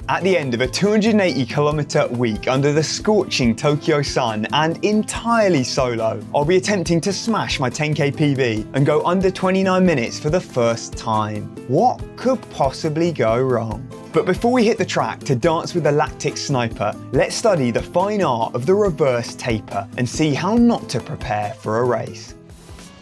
At the end of a 280-kilometer week under the scorching Tokyo sun and entirely solo, I'll be attempting to smash my 10k PB and go under 29 minutes for the first time. What could possibly go wrong? But before we hit the track to dance with the lactic sniper, let's study the fine art of the reverse taper and see how not to prepare for a race.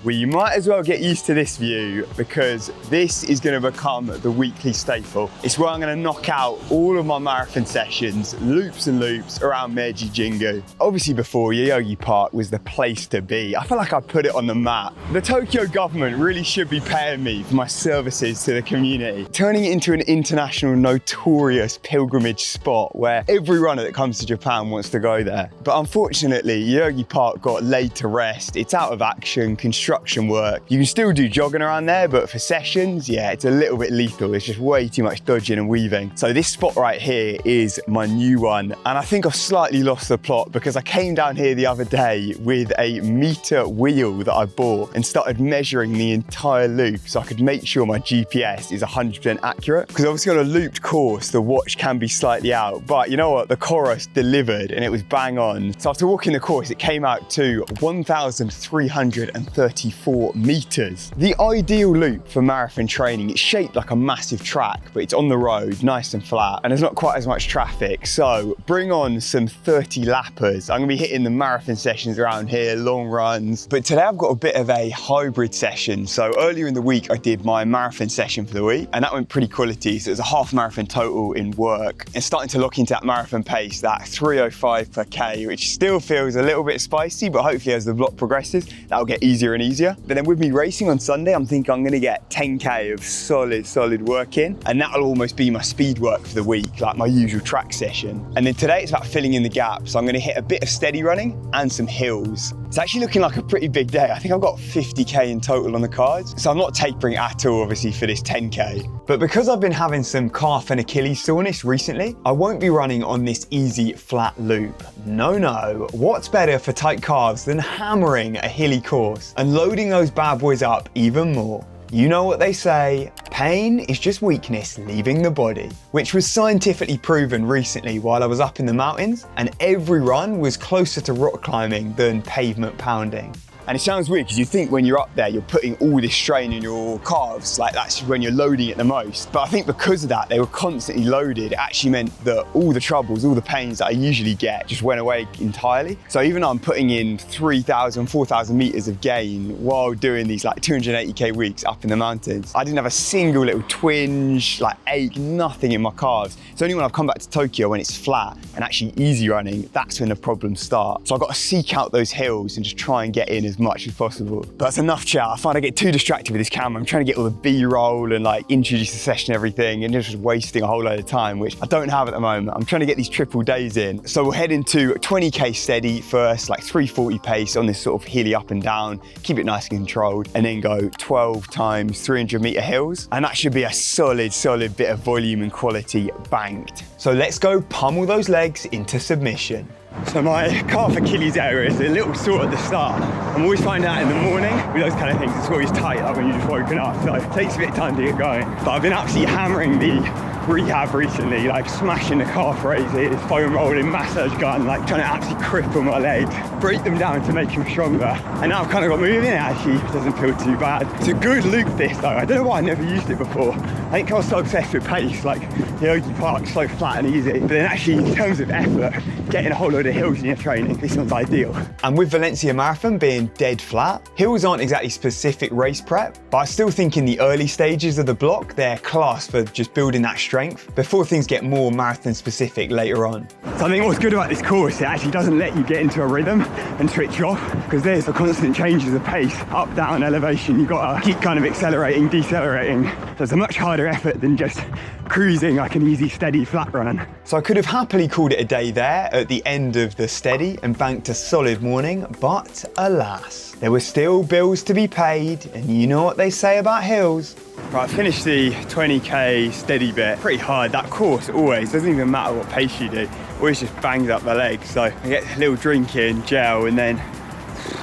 Well, you might as well get used to this view because this is going to become the weekly staple. It's where I'm going to knock out all of my marathon sessions, loops and loops around Meiji Jingu. Obviously before, Yoyogi Park was the place to be. I feel like I put it on the map. The Tokyo government really should be paying me for my services to the community, turning it into an international notorious pilgrimage spot where every runner that comes to Japan wants to go there. But unfortunately, Yoyogi Park got laid to rest. It's out of action, construction work. You can still do jogging around there, but for sessions, yeah, it's a little bit lethal. It's just way too much dodging and weaving. So this spot right here is my new one. And I think I've slightly lost the plot because I came down here the other day with a meter wheel that I bought and started measuring the entire loop so I could make sure my GPS is 100% accurate. Because obviously on a looped course, the watch can be slightly out. But you know what? The chorus delivered and it was bang on. So after walking the course, it came out to 1,334 meters. The ideal loop for marathon training. It's shaped like a massive track, but it's on the road, nice and flat, and there's not quite as much traffic. So bring on some 30 lappers. I'm gonna be hitting the marathon sessions around here, long runs. But today I've got a bit of a hybrid session. So earlier in the week, I did my marathon session for the week, and that went pretty quality. So it was a half marathon total in work, and starting to lock into that marathon pace, that 3:05 per K, which still feels a little bit spicy, but hopefully as the block progresses, that'll get easier and easier. But then with me racing on Sunday, I'm thinking I'm gonna get 10k of solid work in, and that'll almost be my speed work for the week, like my usual track session. And then today it's about filling in the gap. So I'm gonna hit a bit of steady running and some hills. It's actually looking like a pretty big day. I think I've got 50k in total on the cards. So I'm not tapering at all, obviously, for this 10k. But because I've been having some calf and Achilles soreness recently, I won't be running on this easy flat loop. No. What's better for tight calves than hammering a hilly course and loading those bad boys up even more? You know what they say, pain is just weakness leaving the body, which was scientifically proven recently while I was up in the mountains, and every run was closer to rock climbing than pavement pounding. And it sounds weird because you think when you're up there, you're putting all this strain in your calves, like that's when you're loading it the most. But I think because of that, they were constantly loaded. It actually meant that all the troubles, all the pains that I usually get just went away entirely. So even though I'm putting in 3,000, 4,000 meters of gain while doing these like 280k weeks up in the mountains, I didn't have a single little twinge, like ache, nothing in my calves. It's only when I've come back to Tokyo when it's flat and actually easy running, that's when the problems start. So I've got to seek out those hills and just try and get in as much as possible. But that's enough chat. I find I get too distracted with this camera. I'm trying to get all the B-roll and like introduce the session and everything, and just wasting a whole load of time, which I don't have at the moment. I'm trying to get these triple days in. So we'll head into 20k steady first, like 340 pace on this sort of hilly up and down, keep it nice and controlled, and then go 12 times 300 meter hills. And that should be a solid bit of volume and quality banked. So let's go pummel those legs into submission. So my calf Achilles area is a little sore at the start. I'm always finding out in the morning with those kind of things, it's always tight up when you're just woken up. So it takes a bit of time to get going. But I've been absolutely hammering the rehab recently, like smashing the calf raises, foam rolling, massage gun, like trying to absolutely cripple my legs, break them down to make them stronger. And now I've kind of got moving, it actually doesn't feel too bad. It's a good loop this though. I don't know why I never used it before. I think I was so obsessed with pace, like Yoyogi Park's so flat and easy. But then actually in terms of effort, getting a whole load of hills in your training, this one's ideal. And with Valencia Marathon being dead flat, hills aren't exactly specific race prep, but I still think in the early stages of the block, they're class for just building that strength before things get more marathon specific later on. So I think what's good about this course, it actually doesn't let you get into a rhythm and switch off, because there's the constant changes of pace, up, down, elevation. You've got to keep kind of accelerating, decelerating. So it's a much harder effort than just cruising like an easy, steady, flat run. So I could have happily called it a day there at the end of the steady and banked a solid morning, but alas, there were still bills to be paid, and you know what they say about hills. Right, I finished the 20k steady bit. Pretty hard, that course always, doesn't even matter what pace you do, always just bangs up the legs. So I get a little drink in, gel, and then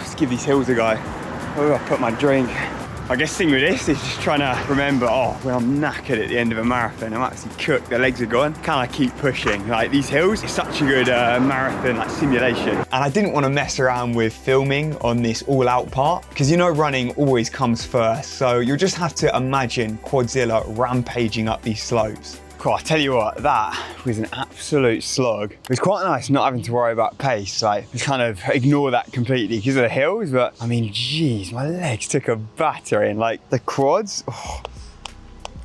just give these hills a go. Where do I put my drink? I guess the thing with this is just trying to remember, oh, when I'm knackered at the end of a marathon, I'm absolutely cooked, the legs are gone, can I keep pushing? Like these hills, it's such a good marathon like simulation. And I didn't want to mess around with filming on this all out part, because you know running always comes first. So you'll just have to imagine Quadzilla rampaging up these slopes. Cool, I'll tell you what, that was an absolute slog. It was quite nice not having to worry about pace, like just kind of ignore that completely because of the hills, but I mean, geez, my legs took a battering, like the quads, oh.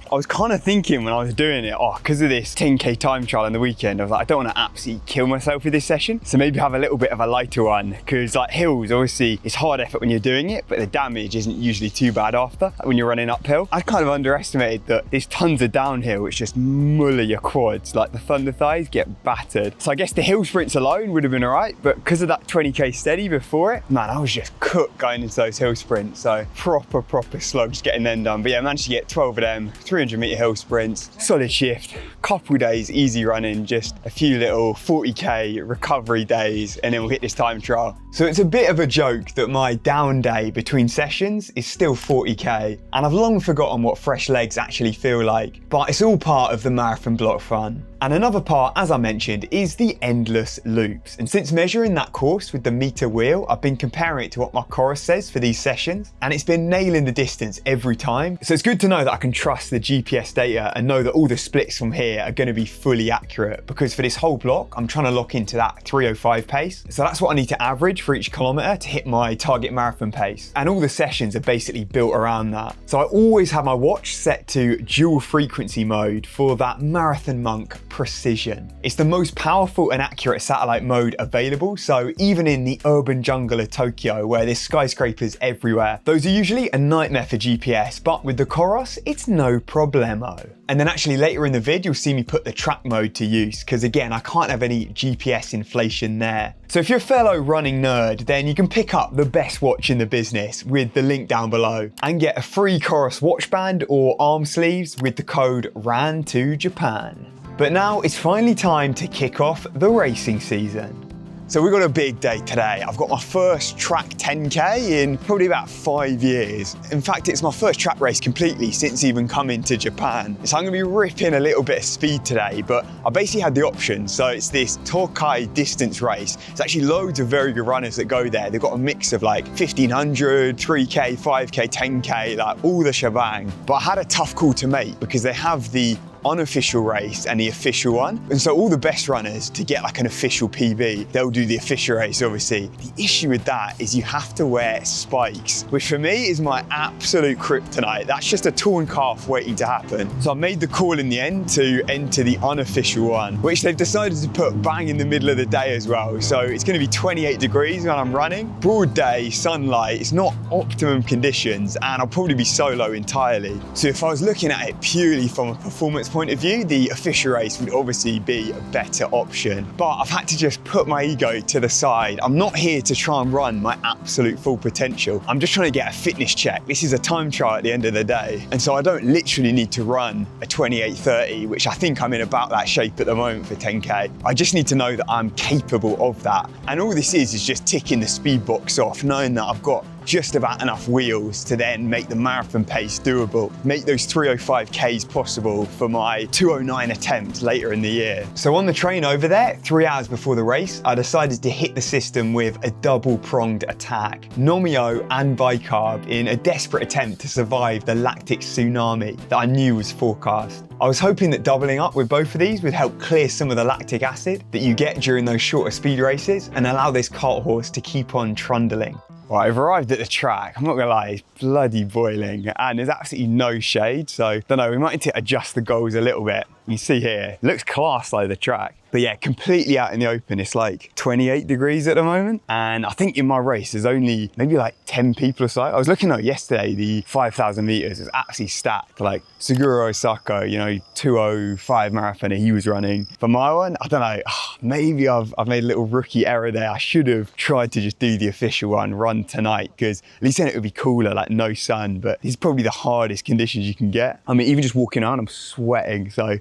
I was kind of thinking when I was doing it, oh, because of this 10K time trial on the weekend, I was like, I don't want to absolutely kill myself with this session. So maybe have a little bit of a lighter one, because like hills, obviously it's hard effort when you're doing it, but the damage isn't usually too bad after, like when you're running uphill. I kind of underestimated that there's tons of downhill, which just muller your quads, like the thunder thighs get battered. So I guess the hill sprints alone would have been all right, but because of that 20K steady before it, man, I was just cooked going into those hill sprints. So proper slog just getting them done. But yeah, I managed to get 12 of them, 300-meter hill sprints, solid shift, couple days easy running, just a few little 40K recovery days, and then we'll hit this time trial. So it's a bit of a joke that my down day between sessions is still 40K, and I've long forgotten what fresh legs actually feel like, but it's all part of the marathon block fun. And another part, as I mentioned, is the endless loops. And since measuring that course with the meter wheel, I've been comparing it to what my chorus says for these sessions, and it's been nailing the distance every time. So it's good to know that I can trust the GPS data and know that all the splits from here are going to be fully accurate, because for this whole block, I'm trying to lock into that 3:05 pace. So that's what I need to average for each kilometer to hit my target marathon pace. And all the sessions are basically built around that. So I always have my watch set to dual frequency mode for that Marathon Monk precision. It's the most powerful and accurate satellite mode available, so even in the urban jungle of Tokyo where there's skyscrapers everywhere, those are usually a nightmare for GPS, but with the Coros, it's no problemo. And then actually later in the vid, you'll see me put the track mode to use, because again, I can't have any GPS inflation there. So if you're a fellow running nerd, then you can pick up the best watch in the business with the link down below and get a free Coros watch band or arm sleeves with the code RAN2JAPAN. But now it's finally time to kick off the racing season. So we've got a big day today. I've got my first track 10K in probably about 5 years. In fact, it's my first track race completely since even coming to Japan. So I'm gonna be ripping a little bit of speed today, but I basically had the option. So it's this Tokai distance race. There's actually loads of very good runners that go there. They've got a mix of like 1500, 3K, 5K, 10K, like all the shebang. But I had a tough call to make because they have the unofficial race and the official one. And so all the best runners, to get like an official PB, they'll do the official race, obviously. The issue with that is you have to wear spikes, which for me is my absolute kryptonite. That's just a torn calf waiting to happen. So I made the call in the end to enter the unofficial one, which they've decided to put bang in the middle of the day as well. So it's going to be 28 degrees when I'm running. Broad day, sunlight, it's not optimum conditions, and I'll probably be solo entirely. So if I was looking at it purely from a performance point of view, the official race would obviously be a better option. But I've had to just put my ego to the side. I'm not here to try and run my absolute full potential. I'm just trying to get a fitness check. This is a time trial at the end of the day. And so I don't literally need to run a 28:30, which I think I'm in about that shape at the moment for 10K. I just need to know that I'm capable of that. And all this is just ticking the speed box off, knowing that I've got just about enough wheels to then make the marathon pace doable, make those 3:05 Ks possible for my 2:09 attempt later in the year. So on the train over there, 3 hours before the race, I decided to hit the system with a double-pronged attack, Nomio and bicarb, in a desperate attempt to survive the lactic tsunami that I knew was forecast. I was hoping that doubling up with both of these would help clear some of the lactic acid that you get during those shorter speed races and allow this cart horse to keep on trundling. Right, I've arrived at the track. I'm not gonna lie, it's bloody boiling and there's absolutely no shade. So, don't know, we might need to adjust the goals a little bit. You see here, it looks class though, the track. But yeah, completely out in the open. It's like 28 degrees at the moment. And I think in my race, there's only maybe like 10 people or so. I was looking at yesterday, the 5,000 meters is actually stacked. Like Suguro Osako, 2:05 marathoner, he was running. For my one, I don't know, maybe I've made a little rookie error there. I should have tried to just do the official one, run tonight, because at least then it would be cooler, like no sun. But this is probably the hardest conditions you can get. I mean, even just walking on, I'm sweating. So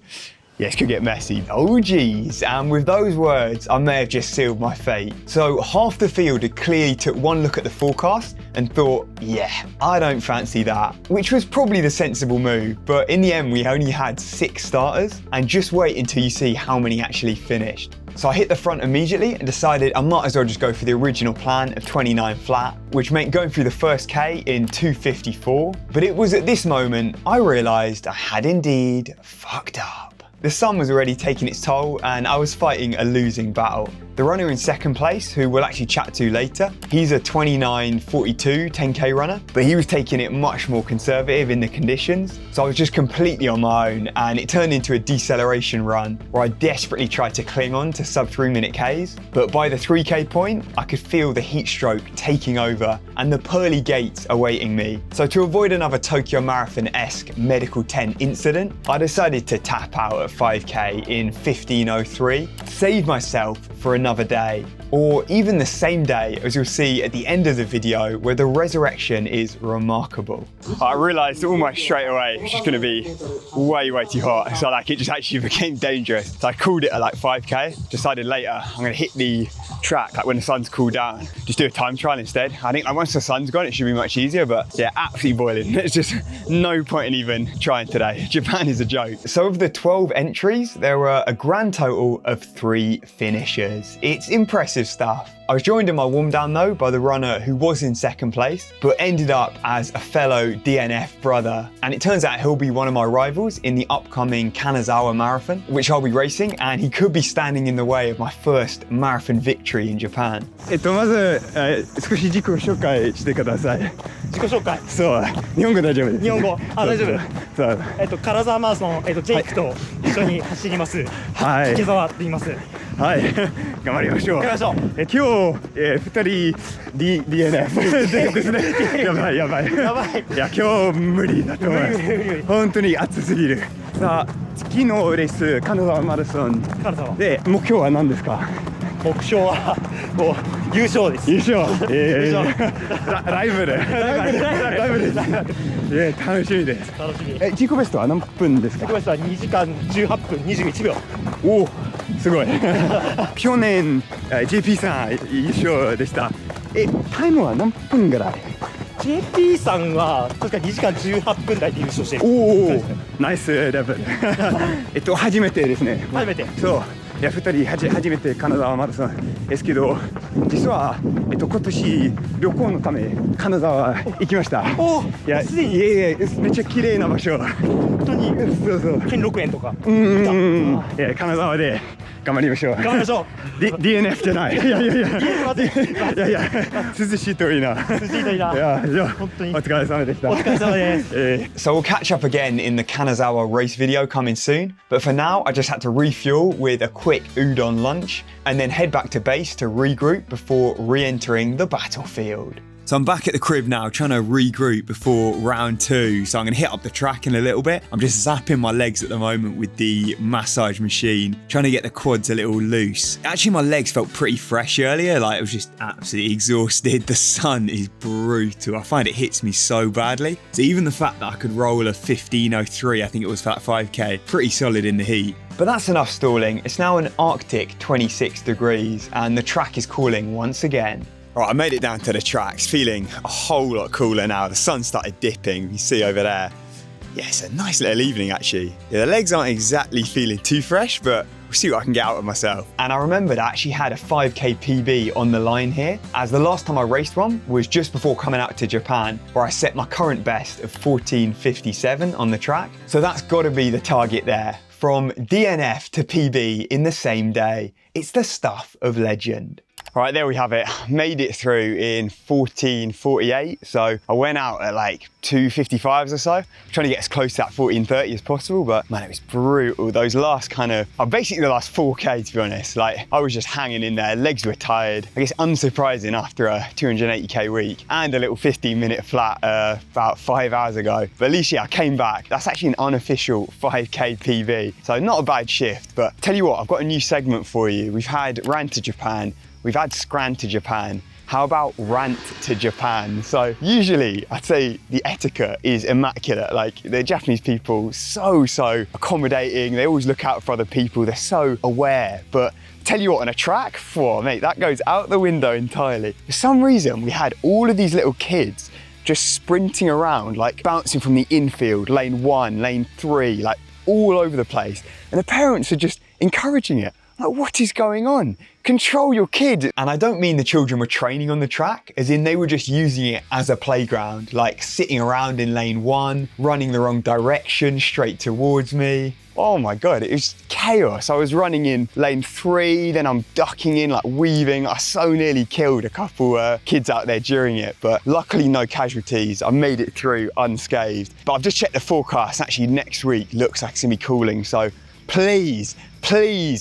Yes, could get messy. Oh geez, and with those words, I may have just sealed my fate. So half the field had clearly took one look at the forecast and thought, yeah, I don't fancy that, which was probably the sensible move, but in the end we only had 6 starters, and just wait until you see how many actually finished. So I hit the front immediately and decided I might as well just go for the original plan of 29 flat, which meant going through the first K in 2:54. But it was at this moment I realised I had indeed fucked up. The sun was already taking its toll and I was fighting a losing battle. The runner in second place, who we'll actually chat to later, he's a 29:42 10K runner, but he was taking it much more conservative in the conditions. So I was just completely on my own and it turned into a deceleration run where I desperately tried to cling on to sub 3-minute Ks. But by the 3K point, I could feel the heat stroke taking over and the pearly gates awaiting me. So to avoid another Tokyo Marathon-esque medical tent incident, I decided to tap out at 5K in 15:03, save myself for another day, or even the same day, as you'll see at the end of the video, where the resurrection is remarkable. I realised almost straight away it's just going to be way too hot, so like it just actually became dangerous. So I called it at like 5K, decided later I'm going to hit the track like when the sun's cooled down, just do a time trial instead. I think like once the sun's gone it should be much easier, but yeah, absolutely boiling. There's just no point in even trying today. Japan is a joke. So of the 12 entries, there were a grand total of 3 finishers. It's impressive stuff. I was joined in my warm down though by the runner who was in second place, but ended up as a fellow DNF brother. And it turns out he'll be one of my rivals in the upcoming Kanazawa Marathon, which I'll be racing, and he could be standing in the way of my first marathon victory in Japan. まず、少し自己紹介してください。自己紹介。そう、日本語大丈夫です。日本語、大丈夫。そう。金沢マラソン、ジェイクと一緒に走ります。はい。池澤って言います。はい、頑張りましょう。頑張りましょう。今日、2人 DNF ですね。やばい。やばい。いや、今日無理だと思います。本当に暑すぎる。さあ、次のレース、金沢マラソン。金沢。で、目標は何ですか？目標はもう優勝です。優勝。ライブで。ライブです。楽しみです。楽しみ。自己ベストは何分ですか？自己ベストは2時間18分21秒。おお、すごい。去年 JP さん優勝でした。タイムは何分ぐらい？ JP さんは確か2時間18分台で優勝している。おお、ナイスレベル。初めてですね。初めて。そう。いや、2人初めて金沢マラソンですけど、実は、今年旅行のため金沢行きました。おお、いや、すでにめっちゃ綺麗な場所。本当に。そう。兼六園とか。いや、金沢で頑張りましょう。頑張りましょう。DNF じゃない。いや、涼しいといいな。涼しいといいな。いや、本当に。お疲れ様でした。お疲れ様です。So we'll catch up again in the Kanazawa race video coming soon, but for now I just had to refuel with a quick udon lunch and then head back to base to regroup before re-entering the battlefield. So I'm back at the crib now trying to regroup before round 2. So I'm going to hit up the track in a little bit. I'm just zapping my legs at the moment with the massage machine, trying to get the quads a little loose. Actually, my legs felt pretty fresh earlier. Like I was just absolutely exhausted. The sun is brutal. I find it hits me so badly. So even the fact that I could roll a 15:03, I think it was for that 5K, pretty solid in the heat. But that's enough stalling. It's now an Arctic 26 degrees and the track is calling once again. All right, I made it down to the tracks, feeling a whole lot cooler now. The sun started dipping, you see over there. Yeah, it's a nice little evening actually. Yeah, the legs aren't exactly feeling too fresh, but we'll see what I can get out of myself. And I remembered I actually had a 5K PB on the line here, as the last time I raced one was just before coming out to Japan, where I set my current best of 14:57 on the track. So that's gotta be the target there. From DNF to PB in the same day. It's the stuff of legend. All right, there we have it. Made it through in 14:48. So I went out at like 2:55s or so, trying to get as close to that 14:30 as possible, but man, it was brutal. Those last basically the last 4K to be honest. Like I was just hanging in there, legs were tired. I guess unsurprising after a 280K week and a little 15-minute flat about 5 hours ago. But at least, yeah, I came back. That's actually an unofficial 5K PB. So not a bad shift, but tell you what, I've got a new segment for you. We've had Ran to Japan, we've had Scran to Japan. How about rant to Japan? So usually I'd say the etiquette is immaculate. Like the Japanese people, so accommodating. They always look out for other people. They're so aware. But tell you what, on a track, whoa, mate, that goes out the window entirely. For some reason, we had all of these little kids just sprinting around, like bouncing from the infield, lane 1, lane 3, like all over the place. And the parents are just encouraging it. Like, what is going on? Control your kid. And I don't mean the children were training on the track, as in they were just using it as a playground, like sitting around in lane 1, running the wrong direction straight towards me. Oh my God, it was chaos. I was running in lane 3, then I'm ducking in, like weaving. I so nearly killed a couple kids out there during it, but luckily no casualties. I made it through unscathed. But I've just checked the forecast. Actually, next week looks like it's gonna be cooling. So please,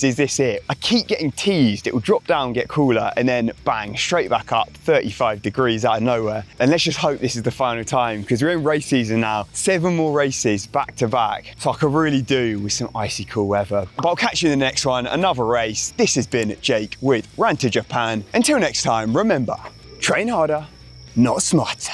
is this it? I keep getting teased. It will drop down, get cooler, and then bang, straight back up, 35 degrees out of nowhere. And let's just hope this is the final time, because we're in race season now. 7 more races back to back. So I could really do with some icy cool weather. But I'll catch you in the next one, another race. This has been Jake with Rant to Japan. Until next time, remember, train harder, not smarter.